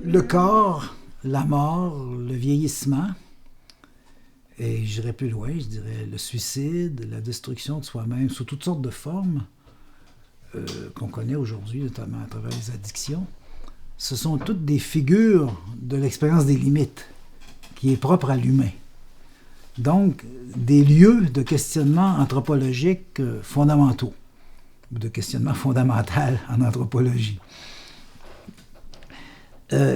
Le corps, la mort, le vieillissement, et j'irais plus loin, je dirais le suicide, la destruction de soi-même sous toutes sortes de formes qu'on connaît aujourd'hui, notamment à travers les addictions, ce sont toutes des figures de l'expérience des limites qui est propre à l'humain. Donc, des lieux de questionnement anthropologique fondamentaux, ou de questionnement fondamental en anthropologie.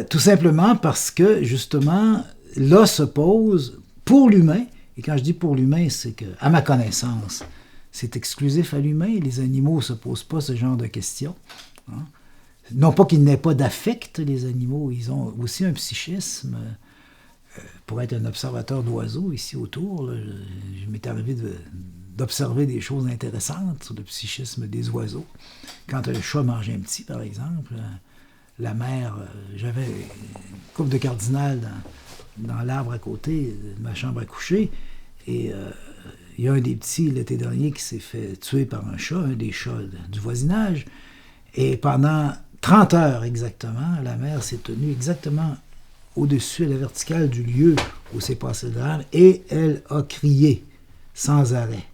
Tout simplement parce que, justement, là se pose, pour l'humain, et quand je dis pour l'humain, c'est que, à ma connaissance, c'est exclusif à l'humain, les animaux ne se posent pas ce genre de questions. Hein. Non pas qu'ils n'aient pas d'affect, les animaux, ils ont aussi un psychisme. Pour être un observateur d'oiseaux ici autour, là, je m'est arrivé d'observer des choses intéressantes sur le psychisme des oiseaux. Quand un chat mange un petit, par exemple, la mère, j'avais une coupe de cardinal dans l'arbre à côté de ma chambre à coucher, et il y a un des petits l'été dernier qui s'est fait tuer par un chat, un des chats du voisinage, et pendant 30 heures exactement, la mère s'est tenue exactement au-dessus, à la verticale du lieu où s'est passé le drame, et elle a crié sans arrêt.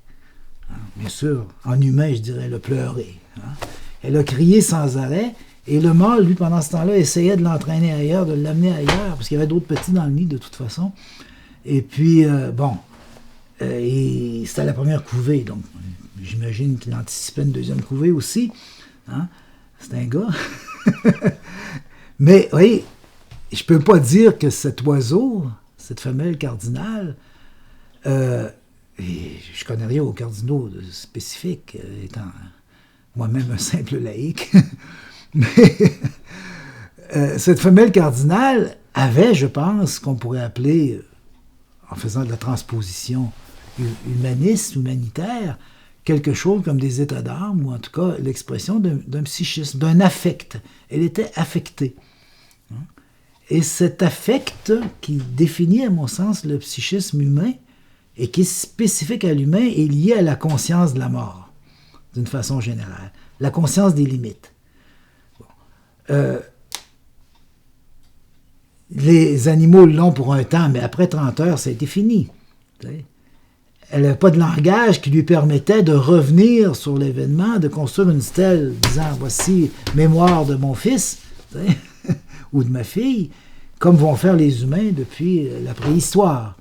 Hein, bien sûr, en humain, je dirais, elle a pleuré. Hein. Elle a crié sans arrêt, et le mâle, lui, pendant ce temps-là, essayait de l'entraîner ailleurs, de l'amener ailleurs, parce qu'il y avait d'autres petits dans le nid, de toute façon. Et puis, et c'était la première couvée, donc j'imagine qu'il anticipait une deuxième couvée aussi. Hein. C'est un gars. Mais, oui, je ne peux pas dire que cet oiseau, cette femelle cardinale, et je ne connais rien aux cardinaux spécifiques, étant moi-même un simple laïc, mais cette femelle cardinale avait, je pense, qu'on pourrait appeler, en faisant de la transposition humaniste, humanitaire, quelque chose comme des états d'âme, ou en tout cas l'expression d'un psychisme, d'un affect. Elle était affectée. Et cet affect qui définit, à mon sens, le psychisme humain et qui est spécifique à l'humain est lié à la conscience de la mort, d'une façon générale. La conscience des limites. Les animaux l'ont pour un temps, mais après 30 heures, ça a été fini. Elle n'avait pas de langage qui lui permettait de revenir sur l'événement, de construire une stèle disant « Voici mémoire de mon fils ». Ou de ma fille, comme vont faire les humains depuis la préhistoire.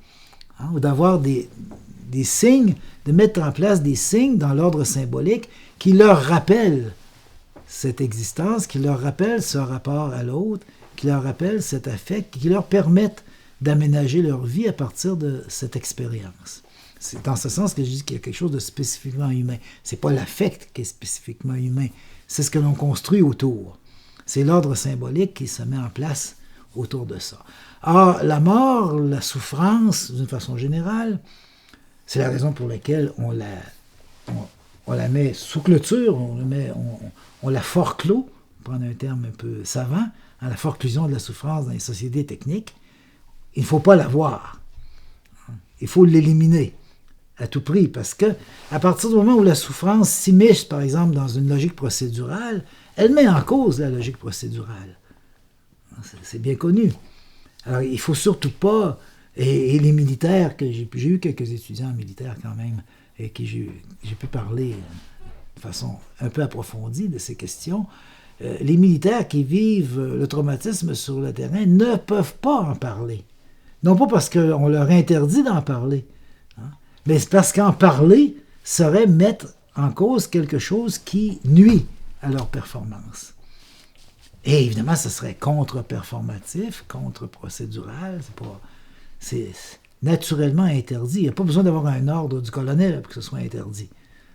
Hein, ou d'avoir des signes, de mettre en place des signes dans l'ordre symbolique qui leur rappellent cette existence, qui leur rappellent ce rapport à l'autre, qui leur rappellent cet affect, qui leur permettent d'aménager leur vie à partir de cette expérience. C'est dans ce sens que je dis qu'il y a quelque chose de spécifiquement humain. Ce n'est pas l'affect qui est spécifiquement humain, c'est ce que l'on construit autour. C'est l'ordre symbolique qui se met en place autour de ça. Or, la mort, la souffrance, d'une façon générale, c'est la raison pour laquelle on la met sous clôture, on la forclôt, pour prendre un terme un peu savant, à la forclusion de la souffrance dans les sociétés techniques. Il ne faut pas la voir. Il faut l'éliminer à tout prix, parce que à partir du moment où la souffrance s'immisce, par exemple, dans une logique procédurale, elle met en cause la logique procédurale. C'est bien connu. Alors, il ne faut surtout pas... Et les militaires, j'ai eu quelques étudiants militaires quand même, et qui j'ai pu parler de façon un peu approfondie de ces questions. Les militaires qui vivent le traumatisme sur le terrain ne peuvent pas en parler. Non pas parce qu'on leur interdit d'en parler, hein, mais c'est parce qu'en parler serait mettre en cause quelque chose qui nuit à leur performance. Et évidemment, ce serait contre-performatif, contre-procédural, c'est naturellement interdit. Il n'y a pas besoin d'avoir un ordre du colonel pour que ce soit interdit.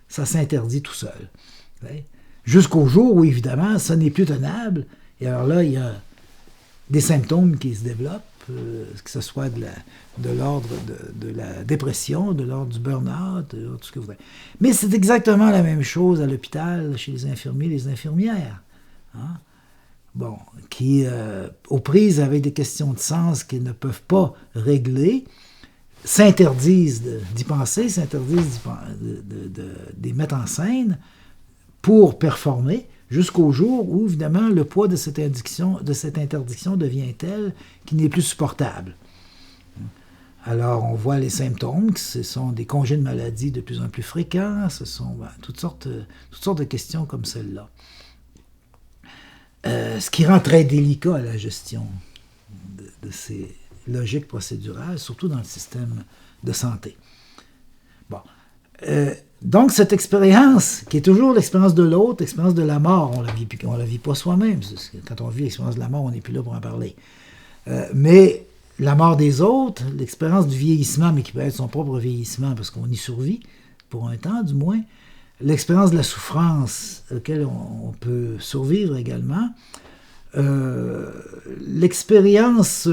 Ça s'interdit tout seul. Ouais. Jusqu'au jour où, évidemment, ça n'est plus tenable. Et alors là, il y a des symptômes qui se développent, que ce soit de l'ordre de la dépression, de l'ordre du burn-out, tout ce que vous voulez. Mais c'est exactement la même chose à l'hôpital, chez les infirmiers, les infirmières. Hein? bon, qui, aux prises avec des questions de sens qu'ils ne peuvent pas régler, s'interdisent d'y penser, s'interdisent d'y mettre en scène pour performer, jusqu'au jour où, évidemment, le poids de cette interdiction devient tel qu'il n'est plus supportable. Alors, on voit les symptômes, ce sont des congés de maladie de plus en plus fréquents, ce sont toutes sortes de questions comme celle-là. Ce qui rend très délicat la gestion de ces logiques procédurales, surtout dans le système de santé. Bon. Donc, cette expérience, qui est toujours l'expérience de l'autre, l'expérience de la mort, on la vit pas soi-même. Quand on vit l'expérience de la mort, on n'est plus là pour en parler. Mais la mort des autres, l'expérience du vieillissement, mais qui peut être son propre vieillissement, parce qu'on y survit, pour un temps du moins, l'expérience de la souffrance, auquel on peut survivre également, l'expérience...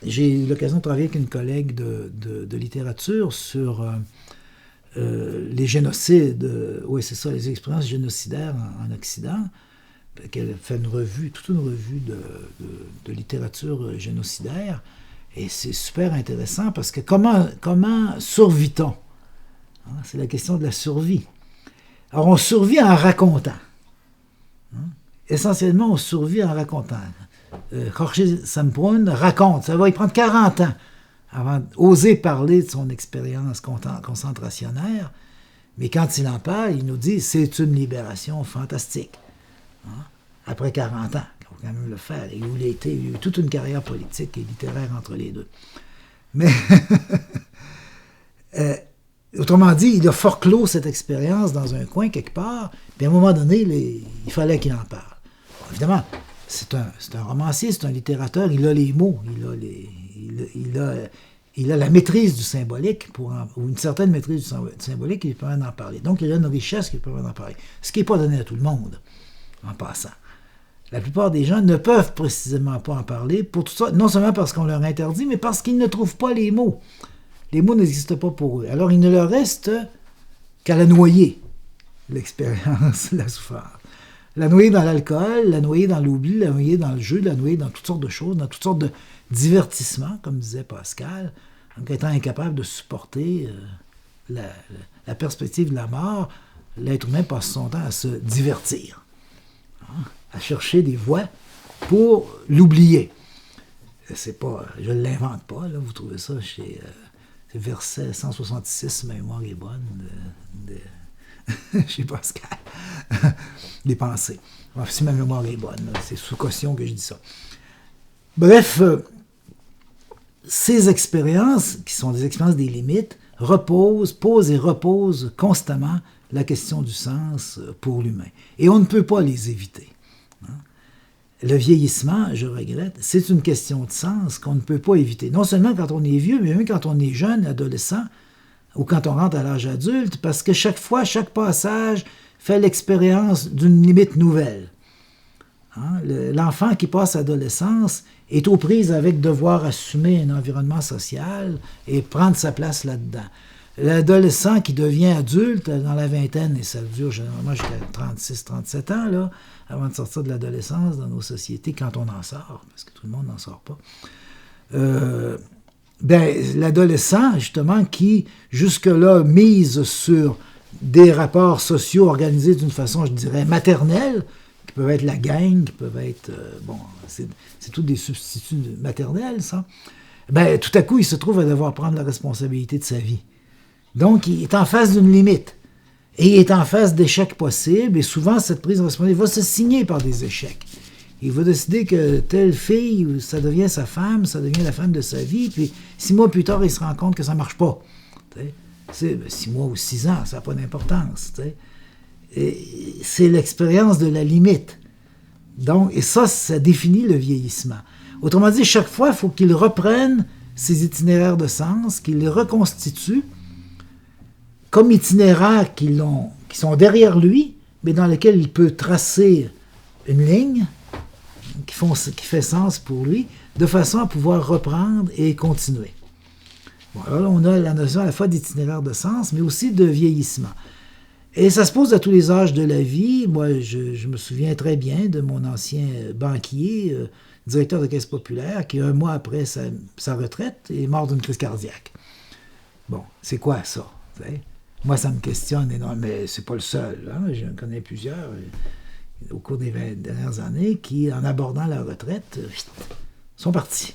J'ai eu l'occasion de travailler avec une collègue de littérature sur les génocides, oui c'est ça, les expériences génocidaires en Occident, qu'elle fait toute une revue de littérature génocidaire, et c'est super intéressant parce que comment survit-on? Hein, c'est la question de la survie. Alors on survit en racontant. Hein? Essentiellement, on survit en racontant. Jorge Semprún raconte, ça va y prendre 40 ans avant d'oser parler de son expérience concentrationnaire, mais quand il en parle, il nous dit c'est une libération fantastique. Hein? Après 40 ans, il faut quand même le faire. Et il a eu toute une carrière politique et littéraire entre les deux. Mais, autrement dit, il a forclos cette expérience dans un coin quelque part, puis à un moment donné, il fallait qu'il en parle. Bon, évidemment, c'est un romancier, c'est un littérateur, il a les mots, il a la maîtrise du symbolique, ou une certaine maîtrise du symbolique qui lui permet d'en parler. Donc, il a une richesse qui lui permet d'en parler. Ce qui n'est pas donné à tout le monde, en passant. La plupart des gens ne peuvent précisément pas en parler, pour tout ça, non seulement parce qu'on leur interdit, mais parce qu'ils ne trouvent pas les mots. Les mots n'existent pas pour eux. Alors, il ne leur reste qu'à la noyer, l'expérience, la souffrance. La noyer dans l'alcool, la noyer dans l'oubli, la noyer dans le jeu, la noyer dans toutes sortes de choses, dans toutes sortes de divertissements, comme disait Pascal, en étant incapable de supporter la perspective de la mort. L'être humain passe son temps à se divertir, hein, à chercher des voies pour l'oublier. C'est pas, je ne l'invente pas, là, vous trouvez ça chez verset 166, mémoire est bonne, chez Pascal, des pensées. Enfin, si ma mémoire est bonne, là, c'est sous caution que je dis ça. Bref, ces expériences, qui sont des expériences des limites, posent et reposent constamment la question du sens pour l'humain. Et on ne peut pas les éviter. Hein? Le vieillissement, je regrette, c'est une question de sens qu'on ne peut pas éviter. Non seulement quand on est vieux, mais même quand on est jeune, adolescent, ou quand on rentre à l'âge adulte, parce que chaque fois, chaque passage fait l'expérience d'une limite nouvelle. Hein? L'enfant qui passe à l'adolescence est aux prises avec devoir assumer un environnement social et prendre sa place là-dedans. L'adolescent qui devient adulte dans la vingtaine, et ça dure généralement jusqu'à 36-37 ans, là, avant de sortir de l'adolescence dans nos sociétés, quand on en sort, parce que tout le monde n'en sort pas, l'adolescent, justement, qui, jusque-là, mise sur des rapports sociaux organisés d'une façon, je dirais, maternelle, qui peuvent être la gang, qui peuvent être... c'est tous des substituts maternels, ça. Tout à coup, il se trouve à devoir prendre la responsabilité de sa vie. Donc, il est en face d'une limite. Et il est en face d'échecs possibles, et souvent, cette prise de responsabilité va se signer par des échecs. Il va décider que telle fille, ça devient sa femme, ça devient la femme de sa vie, puis 6 mois plus tard, il se rend compte que ça ne marche pas. 6 mois ou 6 ans, ça n'a pas d'importance. Et c'est l'expérience de la limite. Donc, et ça définit le vieillissement. Autrement dit, chaque fois, il faut qu'il reprenne ses itinéraires de sens, qu'il les reconstitue comme itinéraires qui sont derrière lui, mais dans lesquels il peut tracer une ligne qui fait sens pour lui, de façon à pouvoir reprendre et continuer. Bon, alors là, on a la notion à la fois d'itinéraire de sens, mais aussi de vieillissement. Et ça se pose à tous les âges de la vie. Moi, je me souviens très bien de mon ancien banquier, directeur de caisse populaire, qui, un mois après sa retraite, est mort d'une crise cardiaque. Bon, c'est quoi ça? Moi, ça me questionne énormément, mais c'est pas le seul. Hein? Je connais plusieurs au cours des 20 dernières années qui, en abordant la retraite, sont partis.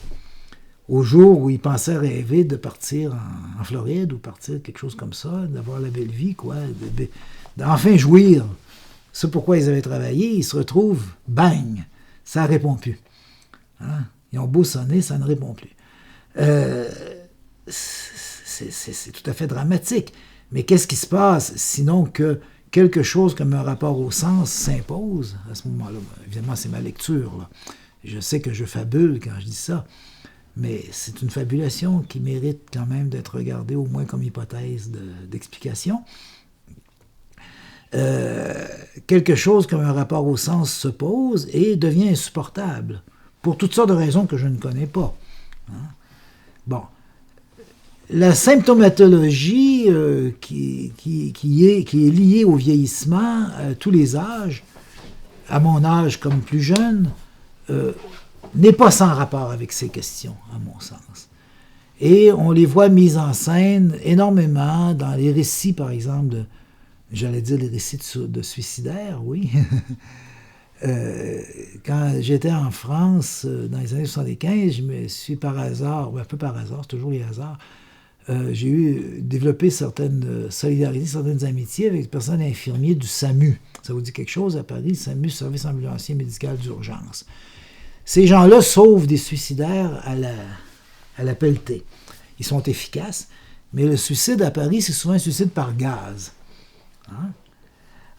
Au jour où ils pensaient rêver de partir en Floride ou partir quelque chose comme ça, d'avoir la belle vie, quoi, d'enfin jouir. C'est pourquoi ils avaient travaillé, ils se retrouvent, bang, ça ne répond plus. Hein? Ils ont beau sonner, ça ne répond plus. C'est tout à fait dramatique. Mais qu'est-ce qui se passe sinon que quelque chose comme un rapport au sens s'impose à ce moment-là? Évidemment, c'est ma lecture, là. Je sais que je fabule quand je dis ça, mais c'est une fabulation qui mérite quand même d'être regardée au moins comme hypothèse d'explication. Quelque chose comme un rapport au sens se pose et devient insupportable, pour toutes sortes de raisons que je ne connais pas. Hein? Bon. La symptomatologie qui est liée au vieillissement à tous les âges, à mon âge comme plus jeune, n'est pas sans rapport avec ces questions, à mon sens. Et on les voit mises en scène énormément dans les récits, par exemple, j'allais dire les récits de suicidaires, oui. Quand j'étais en France, dans les années 75, je me suis par hasard, ou un peu par hasard, c'est toujours les hasards, j'ai développé certaines solidarités, certaines amitiés avec des personnes infirmiers du SAMU. Ça vous dit quelque chose à Paris, le SAMU, Service ambulancier médical d'urgence. Ces gens-là sauvent des suicidaires à la pelletée. Ils sont efficaces, mais le suicide à Paris, c'est souvent un suicide par gaz. Hein?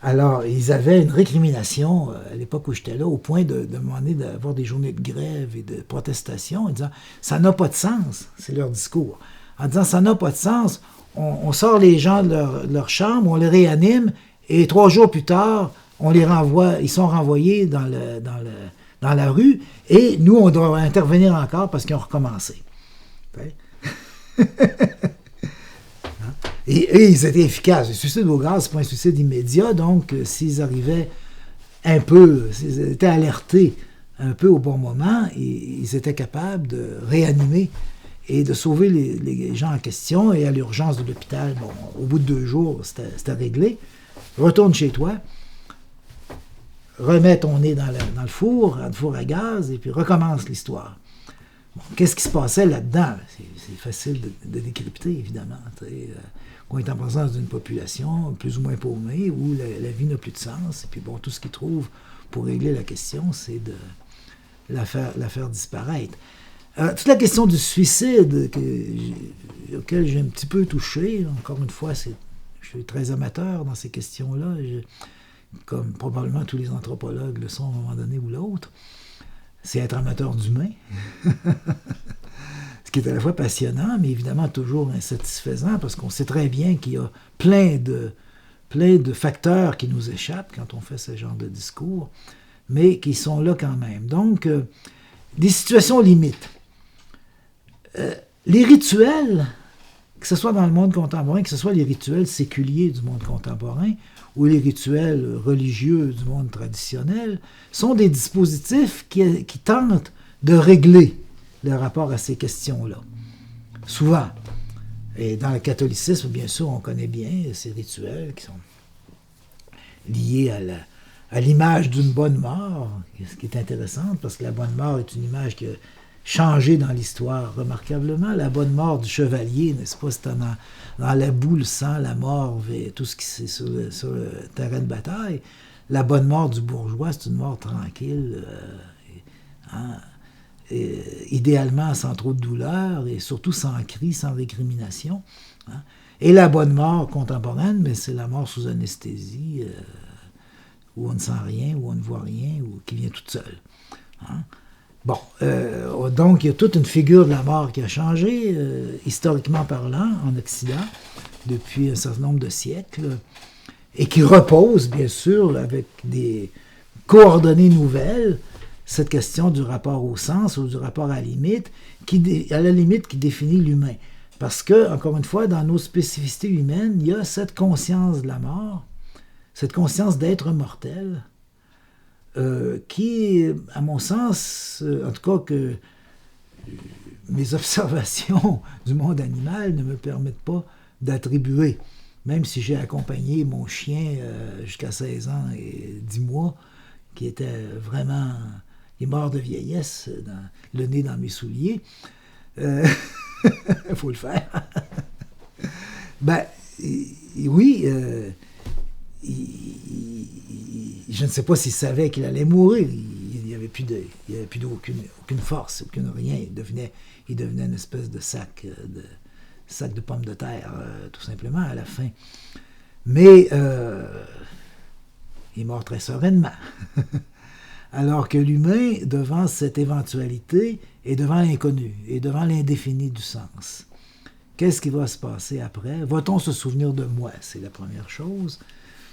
Alors, ils avaient une récrimination à l'époque où j'étais là, au point de demander d'avoir des journées de grève et de protestation, en disant « ça n'a pas de sens », c'est leur discours. En disant « ça n'a pas de sens », on sort les gens de leur chambre, on les réanime, et 3 jours plus tard, on les renvoie, ils sont renvoyés dans la rue, et nous, on doit intervenir encore parce qu'ils ont recommencé. Et ils étaient efficaces. Le suicide au gaz, ce n'est pas un suicide immédiat, donc s'ils arrivaient un peu, s'ils étaient alertés un peu au bon moment, ils étaient capables de réanimer et de sauver les gens en question. Et à l'urgence de l'hôpital, bon, au bout de 2 jours, c'était réglé. Retourne chez toi, remets ton nez dans le four à gaz, et puis recommence l'histoire. Bon, qu'est-ce qui se passait là-dedans? C'est facile de décrypter, évidemment. On est en présence d'une population plus ou moins paumée, où la vie n'a plus de sens, et puis bon, tout ce qu'ils trouvent pour régler la question, c'est de la faire disparaître. Toute la question du suicide, auquel j'ai un petit peu touché, encore une fois, je suis très amateur dans ces questions-là, comme probablement tous les anthropologues le sont à un moment donné ou l'autre, c'est être amateur d'humain. Ce qui est à la fois passionnant, mais évidemment toujours insatisfaisant, parce qu'on sait très bien qu'il y a plein de facteurs qui nous échappent quand on fait ce genre de discours, mais qui sont là quand même. Donc, des situations limites. Les rituels, que ce soit dans le monde contemporain, que ce soit les rituels séculiers du monde contemporain ou les rituels religieux du monde traditionnel, sont des dispositifs qui tentent de régler le rapport à ces questions-là. Souvent. Et dans le catholicisme, bien sûr, on connaît bien ces rituels qui sont liés à l'image d'une bonne mort, ce qui est intéressant, parce que la bonne mort est une image qui a changé dans l'histoire remarquablement. La bonne mort du chevalier, n'est-ce pas, c'est dans la boue, le sang, la mort, et tout ce qui c'est sur le terrain de bataille. La bonne mort du bourgeois, c'est une mort tranquille, idéalement sans trop de douleur, et surtout sans cri, sans récrimination. Hein. Et la bonne mort contemporaine, mais c'est la mort sous anesthésie, où on ne sent rien, où on ne voit rien, ou qui vient toute seule. Hein. Bon, donc il y a toute une figure de la mort qui a changé, historiquement parlant, en Occident, depuis un certain nombre de siècles, et qui repose, bien sûr, avec des coordonnées nouvelles, cette question du rapport au sens ou du rapport à la limite, qui définit l'humain. Parce que, encore une fois, dans nos spécificités humaines, il y a cette conscience de la mort, cette conscience d'être mortel, qui, à mon sens, en tout cas que mes observations du monde animal ne me permettent pas d'attribuer, même si j'ai accompagné mon chien jusqu'à 16 ans et 10 mois, qui était vraiment... Il est mort de vieillesse, le nez dans mes souliers. Il faut le faire. Ben, oui, je ne sais pas s'il savait qu'il allait mourir. Il n'y avait plus aucune force, aucune rien. Il devenait une espèce de sac de pommes de terre, tout simplement, à la fin. Mais il est mort très sereinement. Alors que l'humain, devant cette éventualité, est devant l'inconnu, et devant l'indéfini du sens. Qu'est-ce qui va se passer après? Va-t-on se souvenir de moi? C'est la première chose,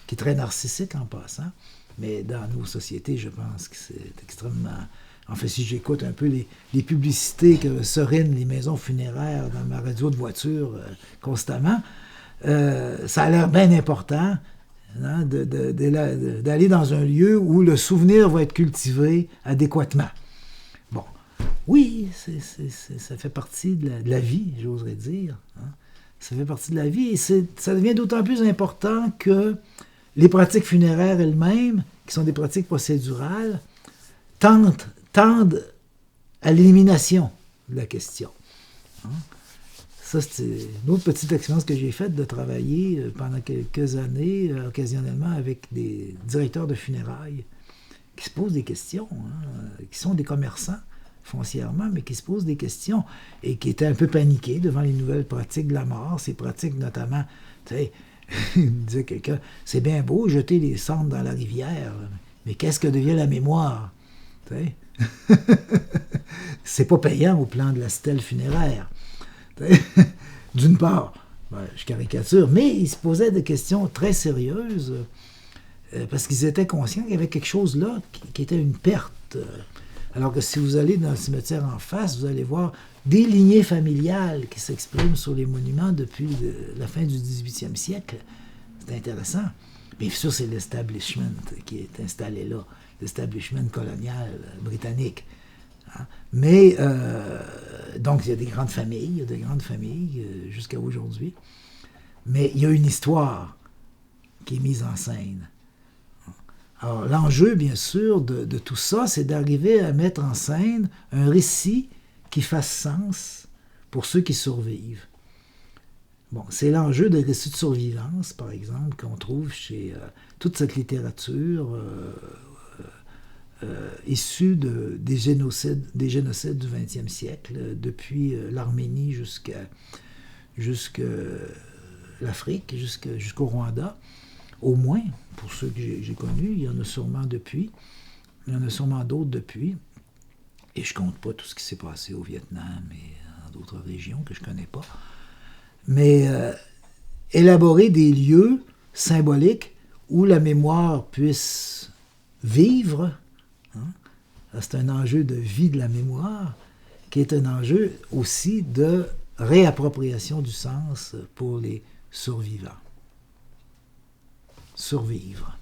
qui est très narcissique en passant, mais dans nos sociétés, je pense que c'est extrêmement... En fait, si j'écoute un peu les publicités que serinent les maisons funéraires dans ma radio de voiture constamment, ça a l'air bien important, hein, d'aller dans un lieu où le souvenir va être cultivé adéquatement. Bon, oui, ça fait partie de la vie, j'oserais dire. Hein. Ça fait partie de la vie et ça devient d'autant plus important que les pratiques funéraires elles-mêmes, qui sont des pratiques procédurales, tendent à l'élimination de la question. Hein. Ça, c'est une autre petite expérience que j'ai faite de travailler pendant quelques années, occasionnellement, avec des directeurs de funérailles qui se posent des questions, hein, qui sont des commerçants foncièrement, mais qui se posent des questions et qui étaient un peu paniqués devant les nouvelles pratiques de la mort, ces pratiques notamment, tu sais, il disait quelqu'un, c'est bien beau jeter les cendres dans la rivière, mais qu'est-ce que devient la mémoire? Tu sais? C'est pas payant au plan de la stèle funéraire. D'une part, je caricature, mais ils se posaient des questions très sérieuses parce qu'ils étaient conscients qu'il y avait quelque chose là qui était une perte. Alors que si vous allez dans le cimetière en face, vous allez voir des lignées familiales qui s'expriment sur les monuments depuis la fin du 18e siècle. C'est intéressant. Bien sûr, c'est l'establishment qui est installé là, l'establishment colonial britannique. Hein? Mais, donc, il y a des grandes familles, jusqu'à aujourd'hui. Mais il y a une histoire qui est mise en scène. Alors, l'enjeu, bien sûr, de tout ça, c'est d'arriver à mettre en scène un récit qui fasse sens pour ceux qui survivent. Bon, c'est l'enjeu des récits de survivance, par exemple, qu'on trouve chez toute cette littérature issue des génocides du XXe siècle, depuis l'Arménie jusqu'à l'Afrique, jusqu'au Rwanda. Au moins, pour ceux que j'ai connus, il y en a sûrement depuis. Il y en a sûrement d'autres depuis. Et je ne compte pas tout ce qui s'est passé au Vietnam et dans d'autres régions que je ne connais pas. Mais élaborer des lieux symboliques où la mémoire puisse vivre, hein, c'est un enjeu de vie de la mémoire, qui est un enjeu aussi de réappropriation du sens pour les survivants. Survivre.